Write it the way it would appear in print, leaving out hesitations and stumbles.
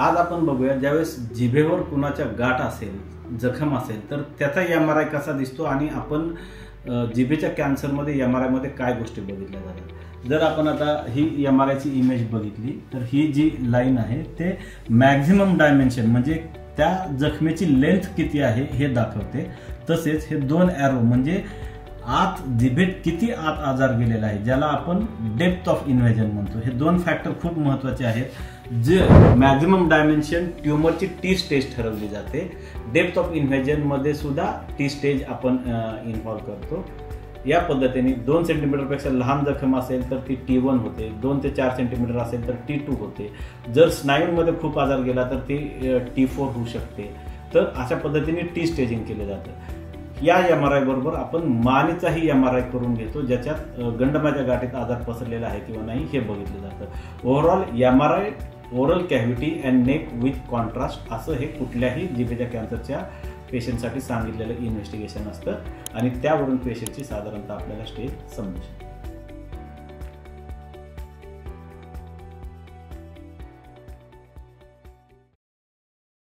आज आपण बघूया, ज्यावेळेस जिभेवर कुणाच्या गाठ असेल, जखम असेल, तर त्याचा MRI कसा दिसतो आणि आपण जिभेच्या कॅन्सरमध्ये MRI मध्ये काय गोष्टी बघितल्या जातात। जर आपण आता ही MRI ची इमेज बघितली तर ही जी लाईन आहे ते मॅक्झिमम डायमेन्शन म्हणजे त्या जखमेची लेंथ किती आहे हे दाखवते। तसेच हे दोन एरो म्हणजे आत जिभेत किती आत आजार गेलेला आहे, ज्याला आपण डेप्थ ऑफ इन्व्हेजन म्हणतो, हे दोन फॅक्टर खूप महत्त्वाचे आहेत। जे मॅक्झिमम डायमेन्शन ट्यूमरची T स्टेज ठरवली जाते, डेप्थ ऑफ इन्व्हेजन मध्ये सुद्धा T स्टेज आपण इन्व्हॉल्व करतो। या पद्धतीने 2 सेंटीमीटरपेक्षा लहान जखम असेल तर ती T1 होते, 2 ते 4 सेंटीमीटर असेल तर T2 होते, जर स्नायूंमध्ये खूप आजार गेला तर ती T4 होऊ शकते। तर अशा पद्धतीने T स्टेजिंग केले जातं। या MRI बरोबर आपण मानेचाही MRI करून घेतो, ज्याच्यात गंडमाच्या गाठीत आजार पसरलेला आहे किंवा नाही हे बघितलं जातं। Overall MRI oral cavity and neck with contrast असं हे कुठल्याही जिभेच्या कॅन्सरच्या पेशंटसाठी सांगितलेलं इन्व्हेस्टिगेशन असतं आणि त्यावरून पेशंटची साधारणतः आपल्याला स्टेज समजू शकते।